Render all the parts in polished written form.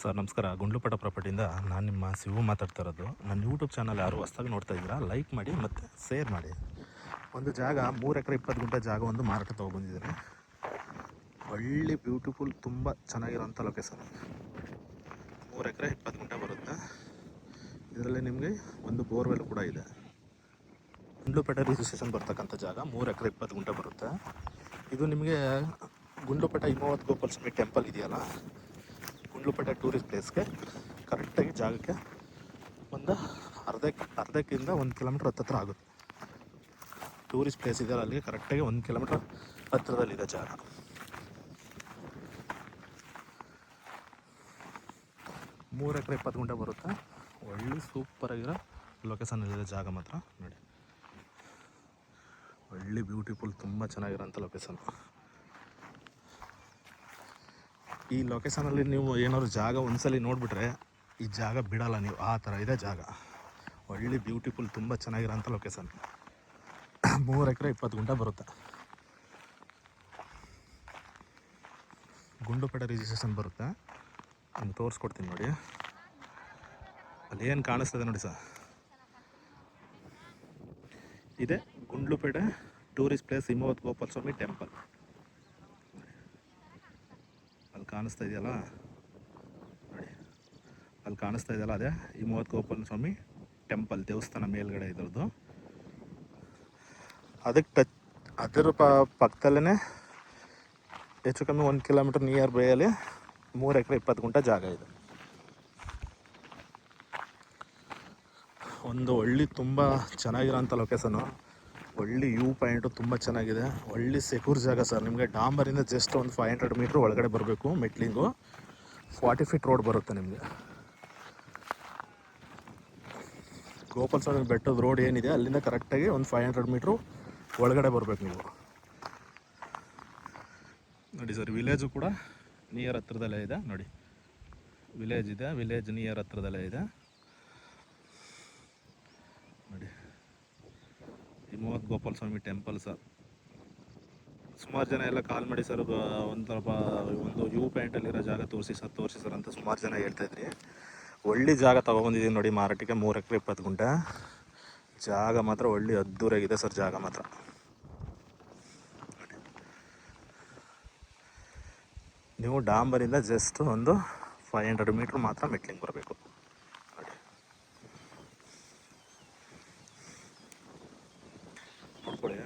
Sir ನಮಸ್ಕಾರ. ಗುಂಡ್ಲುಪೇಟೆ ಪ್ರಾಪರ್ಟಿಯಿಂದ ನಾನು ನಿಮ್ಮ ಶಿವು ಮಾತಾಡ್ತಾ ಇರೋದು. ನನ್ನ ಯೂಟ್ಯೂಬ್ ಚಾನಲ್ ಯಾರು ಹೊಸ್ದಾಗಿ ನೋಡ್ತಾ ಇದ್ದೀರಾ, ಲೈಕ್ ಮಾಡಿ ಮತ್ತು ಶೇರ್ ಮಾಡಿ. ಒಂದು ಜಾಗ 3 ಎಕರೆ 20 ಗುಂಟೆ ಜಾಗ ಒಂದು ಮಾರಾಟ ತೊಗೊಬಂದಿದ್ದೀನಿ. ಒಳ್ಳೆ ಬ್ಯೂಟಿಫುಲ್ ತುಂಬ ಚೆನ್ನಾಗಿರೋಂಥ ಲೊಕೇಶನ್. 3 ಎಕರೆ 20 ಗುಂಟೆ ಬರುತ್ತೆ. ಇದರಲ್ಲಿ ನಿಮಗೆ ಒಂದು ಬೋರ್ವೆಲ್ ಕೂಡ ಇದೆ. ಗುಂಡ್ಲುಪೇಟೆ ರಿಜಿಸ್ಟ್ರೇಷನ್ ಬರ್ತಕ್ಕಂಥ ಜಾಗ 3 ಎಕರೆ 20 ಗುಂಟೆ ಬರುತ್ತೆ. ಇದು ನಿಮಗೆ ಗುಂಡ್ಲುಪೇಟೆ ಹಿಮವದ್ ಗೋಪಾಲ ಸ್ವಾಮಿ ಟೆಂಪಲ್ ಇದೆಯಲ್ಲ, ಗುಂಡ್ಲುಪೇಟೆ ಟೂರಿಸ್ಟ್ ಪ್ಲೇಸ್ಗೆ ಕರೆಕ್ಟಾಗಿ ಜಾಗಕ್ಕೆ ಒಂದು ಅರ್ಧಕ್ಕಿಂತ 1 ಕಿಲೋಮೀಟ್ರ್ ಹತ್ತಿರ ಆಗುತ್ತೆ. ಟೂರಿಸ್ಟ್ ಪ್ಲೇಸ್ ಇದೆಯಲ್ಲ, ಅಲ್ಲಿಗೆ ಕರೆಕ್ಟಾಗಿ 1 ಕಿಲೋಮೀಟ್ರ್ ಹತ್ತಿರದಲ್ಲಿದೆ ಜಾಗ. ಮೂರು ಎಕರೆ 20 ಗುಂಟೆ ಬರುತ್ತೆ. ಒಳ್ಳೆ ಸೂಪರಾಗಿರೋ ಲೊಕೇಶನಲ್ಲಿದೆ ಜಾಗ ಮಾತ್ರ. ನೋಡಿ, ಒಳ್ಳೆ ಬ್ಯೂಟಿಫುಲ್ ತುಂಬ ಚೆನ್ನಾಗಿರೋಂಥ ಲೊಕೇಶನ್. ಈ ಲೊಕೇಶನಲ್ಲಿ ನೀವು ಏನಾದ್ರು ಜಾಗ ಒಂದ್ಸಲಿ ನೋಡಿಬಿಟ್ರೆ ಈ ಜಾಗ ಬಿಡಲ್ಲ ನೀವು, ಆ ಥರ ಇದೆ ಜಾಗ. ಒಳ್ಳೆ ಬ್ಯೂಟಿಫುಲ್ ತುಂಬ ಚೆನ್ನಾಗಿರೋಂಥ ಲೊಕೇಶನ್. 3 ಎಕರೆ 20 ಗುಂಟೆ ಬರುತ್ತೆ. ಗುಂಡ್ಲುಪೇಟೆ ರಿಜಿಸ್ಟ್ರೇಷನ್ ಬರುತ್ತೆ. ನಿಮ್ಗೆ ತೋರಿಸ್ಕೊಡ್ತೀನಿ ನೋಡಿ. ಅಲ್ಲಿ ಏನು ಕಾಣಿಸ್ತದೆ ನೋಡಿ ಸರ್, ಇದೆ ಗುಂಡ್ಲುಪೇಟೆ ಟೂರಿಸ್ಟ್ ಪ್ಲೇಸ್ ಹಿಮವದ್ ಗೋಪಾಲ ಸ್ವಾಮಿ ಟೆಂಪಲ್. ಅಲ್ಲಿ ಕಾಣಿಸ್ತಾ ಇದೆಯಲ್ಲ ನೋಡಿ, ಅಲ್ಲಿ ಕಾಣಿಸ್ತಾ ಇದೆಯಲ್ಲ, ಅದೇ ಹಿಮವದ್ ಗೋಪಾಲ ಸ್ವಾಮಿ ಟೆಂಪಲ್ ದೇವಸ್ಥಾನ ಮೇಲ್ಗಡೆ ಇದ್ರದ್ದು. ಅದಕ್ಕೆ ಅದರ ಪಕ್ಕದಲ್ಲೇ ಹೆಚ್ಚು ಕಮ್ಮಿ 1 ಕಿಲೋಮೀಟ್ರ್ ನಿಯರ್ ಬೈಯಲ್ಲಿ 3 ಎಕರೆ 20 ಗುಂಟೆ ಜಾಗ ಇದೆ. ಒಂದು ಒಳ್ಳೆ ತುಂಬ ಚೆನ್ನಾಗಿರೋಂಥ ಲೊಕೇಶನು. ಒಳ್ಳೆ ವ್ಯೂ ಪಾಯಿಂಟು ತುಂಬ ಚೆನ್ನಾಗಿದೆ. ಒಳ್ಳೆ ಸೆಕ್ಯೂರ್ ಜಾಗ ಸರ್. ನಿಮಗೆ ಡಾಂಬರಿಂದ ಜಸ್ಟ್ ಒಂದು 500 ಮೀಟ್ರ್ ಒಳಗಡೆ ಬರಬೇಕು. ಮೆಟ್ಲಿಂಗು 40 ಫೀಟ್ ರೋಡ್ ಬರುತ್ತೆ ನಿಮಗೆ. ಗೋಪಾಲ ಸ್ವಾಮಿ ಬೆಟ್ಟದ ರೋಡ್ ಏನಿದೆ ಅಲ್ಲಿಂದ ಕರೆಕ್ಟಾಗಿ ಒಂದು 500 ಮೀಟ್ರು ಒಳಗಡೆ ಬರಬೇಕು ನೀವು. ನೋಡಿ ಸರ್, ವಿಲೇಜು ಕೂಡ ನಿಯರ್ ಹತ್ರದಲ್ಲೇ ಇದೆ. ನೋಡಿ, ವಿಲೇಜ್ ಇದೆ, ವಿಲೇಜ್ ನಿಯರ್ ಹತ್ರದಲ್ಲೇ ಇದೆ. ನೋಡಿ, ಹಿಮವದ್ ಗೋಪಾಲ ಸ್ವಾಮಿ ಟೆಂಪಲ್ ಸರ್. ಸುಮಾರು ಜನ ಎಲ್ಲ ಕಾಲ್ ಮಾಡಿ ಸರ್, ಒಂದು ವ್ಯೂ ಪಾಯಿಂಟಲ್ಲಿರೋ ಜಾಗ ತೋರಿಸಿ ಸರ್ ಅಂತ ಸುಮಾರು ಜನ ಹೇಳ್ತಾಯಿದ್ರಿ. ಒಳ್ಳೆ ಜಾಗ ತೊಗೊಬಂದಿದ್ದೀನಿ ನೋಡಿ ಮಾರಾಟಕ್ಕೆ. 3 ಎಕರೆ 20 ಗುಂಟೆ ಜಾಗ ಮಾತ್ರ ಒಳ್ಳೆ ಅದ್ದೂರಿಯಾಗಿದೆ ಸರ್ ಜಾಗ ಮಾತ್ರ. ನೀವು ಡಾಂಬರಿಂದ ಜಸ್ಟ್ ಒಂದು 500 ಮೀಟ್ರ್ ಮಾತ್ರ ಮೆಟ್ಲಿಂಗ್ ಬರಬೇಕು. ನೋಡಿ, ನೋಡ್ಕೊಳ್ಳಿ.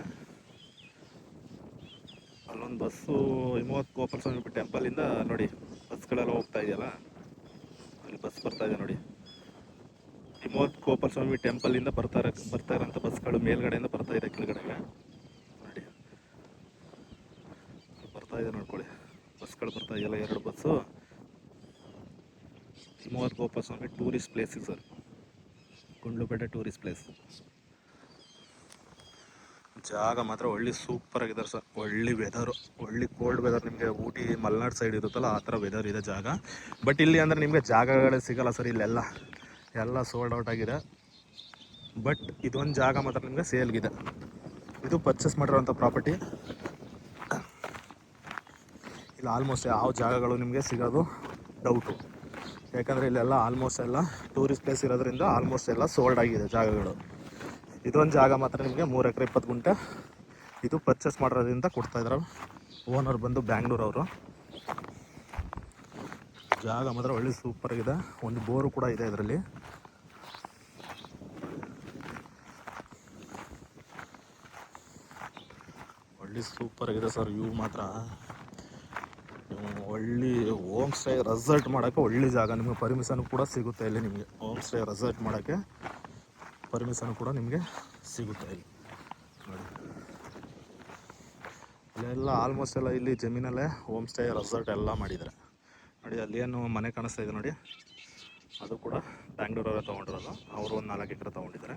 ಅಲ್ಲೊಂದು ಬಸ್ಸು ಹಿಮವದ್ ಗೋಪಾಲ ಸ್ವಾಮಿ ಟೆಂಪಲಿಂದ ನೋಡಿ ಬಸ್ಗಳೆಲ್ಲ ಹೋಗ್ತಾ ಇದೆಯಲ್ಲ, ಅಲ್ಲಿ ಬಸ್ ಬರ್ತಾ ಇದೆ ನೋಡಿ. ಹಿಮವದ್ ಗೋಪಾಲ ಸ್ವಾಮಿ ಟೆಂಪಲಿಂದ ಬರ್ತಾ ಇರೋಂಥ ಬಸ್ಗಳು ಮೇಲ್ಗಡೆಯಿಂದ ಬರ್ತಾ ಇದೆ ಕೆಳಗಡೆಗೆ. ನೋಡಿ, ಬರ್ತಾ ಇದೆ ನೋಡ್ಕೊಳ್ಳಿ, ಬಸ್ಗಳು ಬರ್ತಾ ಇದೆಯಲ್ಲ, 2 bus. Himavad Gopala Swamy tourist place sir, Gundlupete tourist place. ಜಾಗ ಮಾತ್ರ ಒಳ್ಳೆ ಸೂಪರ್ ಆಗಿದ್ದಾರೆ ಸರ್. ಒಳ್ಳೆ ವೆದರು, ಒಳ್ಳೆ ಕೋಲ್ಡ್ ವೆದರ್. ನಿಮಗೆ ಊಟಿ ಮಲೆನಾಡು ಸೈಡ್ ಇರುತ್ತಲ್ಲ ಆ ಥರ ವೆದರ್ ಇದೆ ಜಾಗ. ಬಟ್ ಇಲ್ಲಿ ಅಂದರೆ ನಿಮಗೆ ಜಾಗಗಳೇ ಸಿಗೋಲ್ಲ ಸರ್. ಇಲ್ಲೆಲ್ಲ ಸೋಲ್ಡ್ ಔಟ್ ಆಗಿದೆ. ಬಟ್ ಇದೊಂದು ಜಾಗ ಮಾತ್ರ ನಿಮಗೆ ಸೇಲ್ಗಿದೆ. ಇದು ಪರ್ಚೇಸ್ ಮಾಡಿರೋಂಥ ಪ್ರಾಪರ್ಟಿ. ಇಲ್ಲಿ ಆಲ್ಮೋಸ್ಟ್ ಯಾವ ಜಾಗಗಳು ನಿಮಗೆ ಸಿಗೋದು ಡೌಟು. ಯಾಕಂದರೆ ಇಲ್ಲೆಲ್ಲ ಆಲ್ಮೋಸ್ಟ್ ಎಲ್ಲ ಟೂರಿಸ್ಟ್ ಪ್ಲೇಸ್ ಇರೋದ್ರಿಂದ ಆಲ್ಮೋಸ್ಟ್ ಎಲ್ಲ ಸೋಲ್ಡ್ ಆಗಿದೆ ಜಾಗಗಳು. ಇದೊಂದು ಜಾಗ ಮಾತ್ರ ನಿಮಗೆ 3 ಎಕರೆ 20 ಗುಂಟೆ. ಇದು ಪರ್ಚೇಸ್ ಮಾಡೋದ್ರಿಂದ ಕೊಡ್ತಾಯಿದ್ದಾರೆ. ಓನರ್ ಬಂದು ಬ್ಯಾಂಗ್ಳೂರವರು. ಜಾಗ ಮಾತ್ರ ಒಳ್ಳೆ ಸೂಪರಾಗಿದೆ. ಒಂದು ಬೋರು ಕೂಡ ಇದೆ ಇದರಲ್ಲಿ. ಒಳ್ಳೆ ಸೂಪರಾಗಿದೆ ಸರ್ ವ್ಯೂ ಮಾತ್ರ. ಒಳ್ಳೆ ಹೋಮ್ ಸ್ಟೇ ರೆಸಾರ್ಟ್ ಮಾಡೋಕ್ಕೆ ಒಳ್ಳೆ ಜಾಗ. ನಿಮಗೆ ಪರ್ಮಿಷನ್ ಕೂಡ ಸಿಗುತ್ತೆ ಇಲ್ಲಿ. ನಿಮಗೆ ಹೋಮ್ ಸ್ಟೇ ರೆಸಾರ್ಟ್ ಮಾಡೋಕ್ಕೆ ಪರ್ಮಿಷನ್ ಕೂಡ ನಿಮಗೆ ಸಿಗುತ್ತೆ ಇಲ್ಲಿ. ನೋಡಿ, ಅಲ್ಲೆಲ್ಲ ಆಲ್ಮೋಸ್ಟ್ ಎಲ್ಲ ಇಲ್ಲಿ ಜಮೀನಲ್ಲೇ ಹೋಮ್ ಸ್ಟೇ ರೆಸಾರ್ಟ್ ಎಲ್ಲ ಮಾಡಿದ್ದಾರೆ. ನೋಡಿ, ಅಲ್ಲಿ ಏನು ಮನೆ ಕಾಣಿಸ್ತಾ ಇದೆ ನೋಡಿ, ಅದು ಕೂಡ ಬ್ಯಾಂಗ್ಳೂರವರೇ ತೊಗೊಂಡಿರೋದು. ಅವರು ಒಂದು 4 ಎಕರೆ ತೊಗೊಂಡಿದ್ದಾರೆ.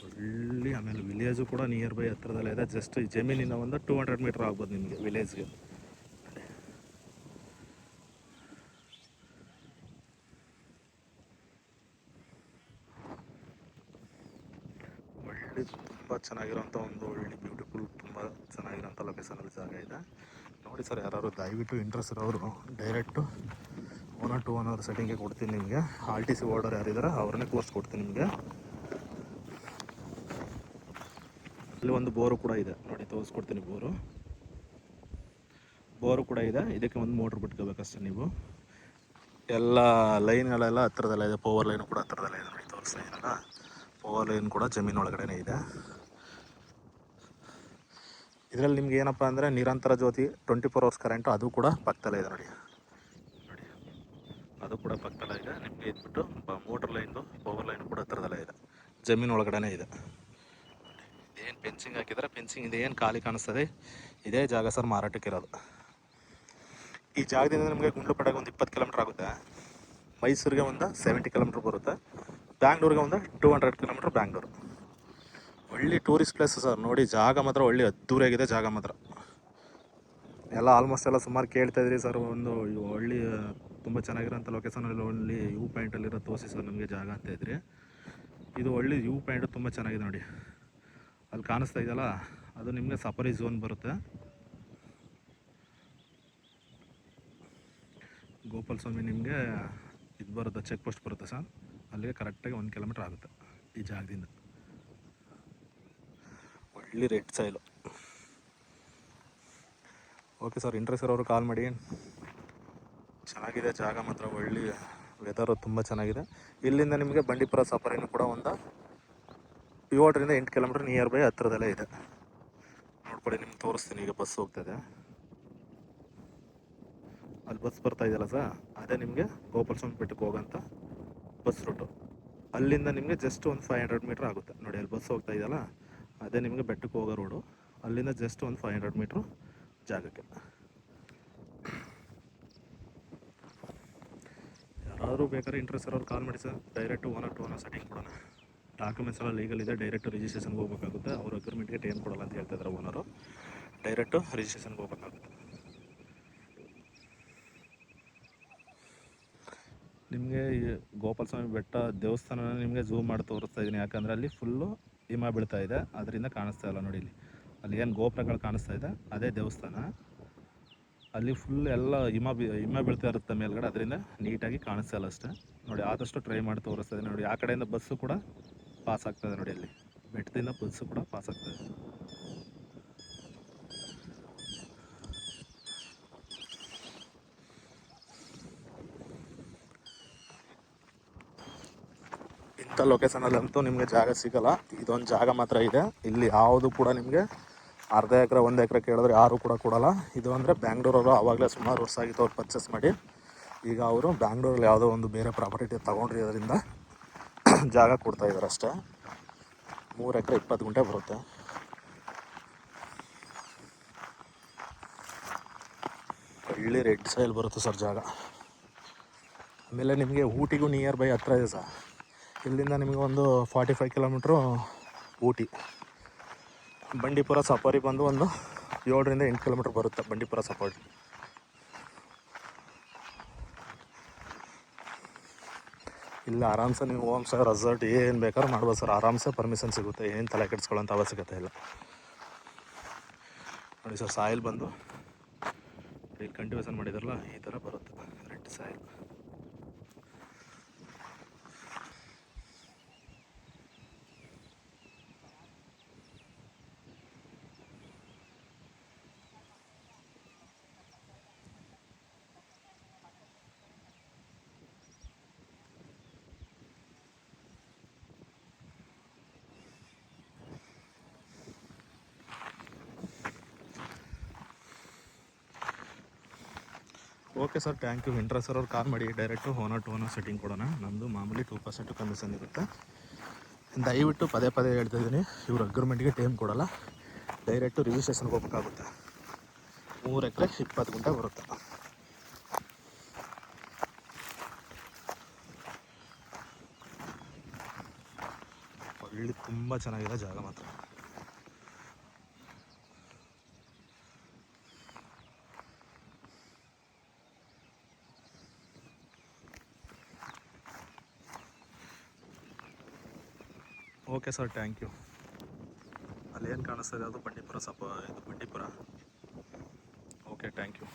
ಒಳ್ಳೆ, ಆಮೇಲೆ ವಿಲೇಜು ಕೂಡ ನಿಯರ್ ಬೈ ಹತ್ರದಲ್ಲೇ ಇದೆ. ಜಸ್ಟ್ ಈ ಜಮೀನಿನ ಒಂದು 200 ಮೀಟ್ರ್ ಆಗ್ಬೋದು ನಿಮಗೆ ವಿಲೇಜ್ಗೆ. ಒಳ್ಳೆ ತುಂಬ ಚೆನ್ನಾಗಿರೋಂಥ ಒಂದು ಒಳ್ಳೆ ಬ್ಯೂಟಿಫುಲ್ ತುಂಬ ಚೆನ್ನಾಗಿರೋ ಲೊಕೇಶನಲ್ಲಿ ಜಾಗ ಇದೆ ನೋಡಿ ಸರ್. ಯಾರು ದಯವಿಟ್ಟು ಇಂಟ್ರೆಸ್ಟ್ ಇರೋರು ಡೈರೆಕ್ಟು ಓನರ್ ಟು ಓನರ್ ಸೆಟ್ಟಿಂಗ್ಗೆ ಕೊಡ್ತೀನಿ ನಿಮಗೆ. RTC ಓರ್ಡರ್ ಯಾರಿದ್ದಾರೆ ಅವ್ರನ್ನೇ ಕೋರ್ಸ್ ಕೊಡ್ತೀನಿ ನಿಮಗೆ. ಅಲ್ಲಿ ಒಂದು ಬೋರು ಕೂಡ ಇದೆ ನೋಡಿ, ತೋರಿಸ್ಕೊಡ್ತೀನಿ. ಬೋರು ಕೂಡ ಇದೆ. ಇದಕ್ಕೆ ಒಂದು ಮೋಟ್ರ್ ಬಿಟ್ಕೋಬೇಕಷ್ಟೇ ನೀವು. ಎಲ್ಲ ಲೈನ್ಗಳೆಲ್ಲ ಹತ್ರದಲ್ಲೇ ಇದೆ. ಪವರ್ ಲೈನು ಕೂಡ ಹತ್ರದಲ್ಲೇ ಇದೆ ನೋಡಿ, ತೋರಿಸ್ತಾ ಇದೆಯಲ್ಲ. ಪವರ್ ಲೈನ್ ಕೂಡ ಜಮೀನು ಒಳಗಡೆ ಇದೆ. ಇದರಲ್ಲಿ ನಿಮ್ಗೆ ಏನಪ್ಪ ಅಂದರೆ ನಿರಂತರ ಜ್ಯೋತಿ 24 hours ಕರೆಂಟು ಅದು ಕೂಡ ಪಕ್ಕದಲ್ಲೇ ಇದೆ ನೋಡಿ. ಅದು ಕೂಡ ಪಕ್ಕದಲ್ಲೇ ಇದೆ. ನಿಮಗೆ ಇದ್ಬಿಟ್ಟು ಮೋಟ್ರ್ ಲೈನ್ದು ಪವರ್ ಲೈನ್ ಕೂಡ ಹತ್ರದಲ್ಲೇ ಇದೆ, ಜಮೀನು ಒಳಗಡೆ ಇದೆ. ಏನು ಫೆನ್ಸಿಂಗ್ ಹಾಕಿದರೆ ಫೆನ್ಸಿಂಗ್ ಇದೆ, ಏನು ಖಾಲಿ ಕಾಣಿಸ್ತದೆ ಇದೇ ಜಾಗ ಸರ್ ಮಾರಾಟಕ್ಕಿರೋದು. ಈ ಜಾಗದಿಂದ ನಿಮಗೆ ಗುಂಡ್ಲುಪೇಟೆಗೆ ಒಂದು 20 ಕಿಲೋಮೀಟ್ರ್ ಆಗುತ್ತೆ, ಮೈಸೂರಿಗೆ ಒಂದು 70 ಕಿಲೋಮೀಟ್ರ್ ಬರುತ್ತೆ, ಬ್ಯಾಂಗ್ಳೂರಿಗೆ ಒಂದು 200 ಕಿಲೋಮೀಟ್ರ್ ಬ್ಯಾಂಗ್ಳೂರು. ಒಳ್ಳೆ ಟೂರಿಸ್ಟ್ ಪ್ಲೇಸ್ ಸರ್ ನೋಡಿ. ಜಾಗ ಮಾತ್ರ ಒಳ್ಳೆ ಅದ್ದೂರಿಯಾಗಿದೆ ಜಾಗ ಮಾತ್ರ. ಎಲ್ಲ ಆಲ್ಮೋಸ್ಟ್ ಎಲ್ಲ ಸುಮಾರು ಕೇಳ್ತಾಯಿದ್ರಿ ಸರ್, ಒಂದು ಒಳ್ಳೆ ತುಂಬ ಚೆನ್ನಾಗಿರೋಂಥ ಲೊಕೇಶನಲ್ಲಿ ಒಳ್ಳೆ ವ್ಯೂ ಪಾಯಿಂಟಲ್ಲಿರೋ ತೋರಿಸಿ ಸರ್ ನಮಗೆ ಜಾಗ ಅಂತ ಇದ್ರಿ. ಇದು ಒಳ್ಳೆ ವ್ಯೂ ಪಾಯಿಂಟು ತುಂಬ ಚೆನ್ನಾಗಿದೆ ನೋಡಿ. ಅಲ್ಲಿ ಕಾಣಿಸ್ತಾ ಇದೆಯಲ್ಲ, ಅದು ನಿಮಗೆ ಸಫಾರಿ ಝೋನ್ ಬರುತ್ತೆ. ಗೋಪಾಲ ಸ್ವಾಮಿ ನಿಮಗೆ ಇದು ಬರುತ್ತೆ, ಚೆಕ್ ಪೋಸ್ಟ್ ಬರುತ್ತೆ ಸರ್. ಅಲ್ಲಿಗೆ ಕರೆಕ್ಟಾಗಿ 1 ಕಿಲೋಮೀಟ್ರ್ ಆಗುತ್ತೆ ಈ ಜಾಗದಿಂದ. ಒಳ್ಳೆ ರೆಡ್ ಸೈಲು. ಓಕೆ ಸರ್, ಇಂಟ್ರೆಸ್ಟ್ ಇರೋರು ಕಾಲ್ ಮಾಡಿ. ಚೆನ್ನಾಗಿದೆ ಜಾಗ ಮಾತ್ರ, ಒಳ್ಳೆ ವೆದರು ತುಂಬ ಚೆನ್ನಾಗಿದೆ. ಇಲ್ಲಿಂದ ನಿಮಗೆ ಬಂಡೀಪುರ ಸಫಾರಿನೂ ಕೂಡ ಒಂದು 7 ರಿಂದ 8 ಕಿಲೋಮೀಟ್ರ್ ನಿಯರ್ ಬೈ ಹತ್ರದಲ್ಲೇ ಇದೆ. ನೋಡ್ಕೊಳ್ಳಿ, ನಿಮ್ಗೆ ತೋರಿಸ್ತೀನಿ. ಈಗ ಬಸ್ ಹೋಗ್ತಾಯಿದೆ, ಅಲ್ಲಿ ಬಸ್ ಬರ್ತಾ ಇದೆಯಲ್ಲ ಸರ್, ಅದೇ ನಿಮಗೆ ಗೋಪಾಲ ಸ್ವಾಮಿ ಬೆಟ್ಟಕ್ಕೆ ಹೋಗೋಂಥ ಬಸ್ ರೂಟು. ಅಲ್ಲಿಂದ ನಿಮಗೆ ಜಸ್ಟ್ ಒಂದು 500 ಮೀಟ್ರ್ ಆಗುತ್ತೆ ನೋಡಿ. ಅಲ್ಲಿ ಬಸ್ ಹೋಗ್ತಾ ಇದೆಯಲ್ಲ, ಅದೇ ನಿಮಗೆ ಬೆಟ್ಟಕ್ಕೆ ಹೋಗೋ ರೋಡು. ಅಲ್ಲಿಂದ ಜಸ್ಟ್ ಒಂದು 500 ಮೀಟ್ರು ಜಾಗಕ್ಕೆ. ಯಾರಾದರೂ ಬೇಕಾದ್ರೆ ಇಂಟ್ರೆಸ್ಟ್ ಇರೋರು ಕಾಲ್ ಮಾಡಿ sir. Direct owner to owner setting ಕೊಡೋಣ. ಡಾಕ್ಯುಮೆಂಟ್ಸ್ ಎಲ್ಲ ಲೀಗಲ್ ಇದೆ. ಡೈರೆಕ್ಟು ರಿಜಿಸ್ಟ್ರೇಷನ್ಗೆ ಹೋಗ್ಬೇಕಾಗುತ್ತೆ. ಅವರು ಅಗ್ರಿಮೆಂಟ್ಗೆ ಟೈಮ್ ಕೊಡಲ್ಲ ಅಂತ ಹೇಳ್ತಿದ್ದಾರೆ ಓನರು. ಡೈರೆಕ್ಟು ರಿಜಿಸ್ಟ್ರೇಷನ್ಗೆ ಹೋಗ್ಬೇಕಾಗುತ್ತೆ. ನಿಮಗೆ ಈ ಗೋಪಾಲ ಸ್ವಾಮಿ ಬೆಟ್ಟ ದೇವಸ್ಥಾನ ನಿಮಗೆ ಝೂಮ್ ಮಾಡಿ ತೋರಿಸ್ತಾ ಇದ್ದೀನಿ, ಯಾಕಂದರೆ ಅಲ್ಲಿ ಫುಲ್ಲು ಹಿಮ ಬೀಳ್ತಾ ಇದೆ, ಅದರಿಂದ ಕಾಣಿಸ್ತಾ ಇಲ್ಲ ನೋಡಿ. ಅಲ್ಲಿ ಏನು ಗೋಪುರಗಳು ಕಾಣಿಸ್ತಾ ಇದೆ ಅದೇ ದೇವಸ್ಥಾನ. ಅಲ್ಲಿ ಫುಲ್ ಎಲ್ಲ ಹಿಮ ಬೀಳ್ತಾ ಇರುತ್ತೆ ಮೇಲ್ಗಡೆ, ಅದರಿಂದ ನೀಟಾಗಿ ಕಾಣಿಸ್ತಾ ಇಲ್ಲ ಅಷ್ಟೇ ನೋಡಿ. ಆದಷ್ಟು ಟ್ರೈ ಮಾಡಿ ತೋರಿಸ್ತಾ ಇದೆ ನೋಡಿ. ಆ ಕಡೆಯಿಂದ ಬಸ್ಸು ಕೂಡ ಪಾಸ್ ಆಗ್ತದೆ ನೋಡಿ. ಅಲ್ಲಿ ಬೆಟ್ಟದಿಂದ ಬಸ್ಸು ಕೂಡ ಪಾಸ್ ಆಗ್ತದೆ. ಇಂಥ ಲೊಕೇಶನಲ್ಲಂತೂ ನಿಮಗೆ ಜಾಗ ಸಿಗೋಲ್ಲ. ಇದೊಂದು ಜಾಗ ಮಾತ್ರ ಇದೆ. ಇಲ್ಲಿ ಯಾವುದು ಕೂಡ ನಿಮಗೆ ಅರ್ಧ ಎಕರೆ 1 ಎಕರೆ ಕೇಳಿದ್ರೆ ಯಾರು ಕೂಡ ಕೊಡಲ್ಲ. ಇದು ಅಂದರೆ ಬ್ಯಾಂಗ್ಳೂರವರು ಆವಾಗಲೇ ಸುಮಾರು ವರ್ಷ ಆಗಿತ್ತು ಅವ್ರು ಪರ್ಚೇಸ್ ಮಾಡಿ. ಈಗ ಅವರು ಬ್ಯಾಂಗ್ಳೂರಲ್ಲಿ ಯಾವುದೋ ಒಂದು ಬೇರೆ ಪ್ರಾಪರ್ಟಿ ತೊಗೊಂಡಿರೋದ್ರಿಂದ ಜಾಗ ಕೊಡ್ತಾಯಿದ್ದಾರೆ ಅಷ್ಟೇ. 3 ಎಕರೆ 20 ಗುಂಟೆ ಬರುತ್ತೆ. ಒಳ್ಳೆ ರೆಡ್ ಸೈಲ್ ಬರುತ್ತೆ ಸರ್ ಜಾಗ. ಆಮೇಲೆ ನಿಮಗೆ ಊಟಿಗೂ ನಿಯರ್ ಬೈ ಹತ್ರ ಇದೆ ಸರ್. ಇಲ್ಲಿಂದ ನಿಮಗೆ ಒಂದು 45 ಕಿಲೋಮೀಟ್ರು ಊಟಿ. ಬಂಡೀಪುರ ಸಫಾರಿ ಬಂದು ಒಂದು 7 ರಿಂದ 8 ಕಿಲೋಮೀಟ್ರ್ ಬರುತ್ತೆ ಬಂಡೀಪುರ ಸಫಾರಿ. ಇಲ್ಲ ಆರಾಮ್ಸೆ ನೀವು ಹೋಮ್ ಸ್ಟೇ ರೆಸಾರ್ಟ್ ಏನು ಬೇಕಾದ್ರೂ ಮಾಡ್ಬೋದು ಸರ್. ಆರಾಮ್ಸೆ ಪರ್ಮಿಷನ್ ಸಿಗುತ್ತೆ, ಏನು ತಲೆ ಕೆಡಿಸ್ಕೊಳ್ಳೋಂಥ ಅವಶ್ಯಕತೆ ಇಲ್ಲ ನೋಡಿ ಸರ್. ಸಾಯಿಲ್ ಬಂದು ಇಲ್ಲಿ ಕಂಟಿನ್ಯೂಷನ್ ಮಾಡಿದಾರಲ್ಲ, ಈ ಥರ ಬರುತ್ತೆ red soil. Okay sir, thank you. Interest ಇರೋರು ಕಾಲ್ ಮಾಡಿ. Direct owner to owner setting ಕೊಡೋಣ. ನಮ್ಮದು ಮಾಮೂಲಿ 2% ಕಮಿಷನ್ ಇರುತ್ತೆ. ದಯವಿಟ್ಟು ಪದೇ ಪದೇ ಹೇಳ್ತಾಯಿದ್ದೀನಿ, ಇವರು ಅಗ್ರಿಮೆಂಟ್ಗೆ ಟೈಮ್ ಕೊಡಲ್ಲ. ಡೈರೆಕ್ಟು ರಿಜಿಸ್ಟ್ರೇಷನ್ಗೆ ಹೋಗ್ಬೇಕಾಗುತ್ತೆ. 3 ಎಕರೆ 20 ಗುಂಟೆ ಬರುತ್ತೆ. ಒಳ್ಳೆ ತುಂಬ ಚೆನ್ನಾಗಿದೆ ಜಾಗ ಮಾತ್ರ. Okay sir, thank you. ಅಲ್ಲಿ ಏನು ಕಾಣಿಸ್ತದೆ ಅದು ಬಂಡೀಪುರ ಇದು ಬಂಡೀಪುರ. Thank you.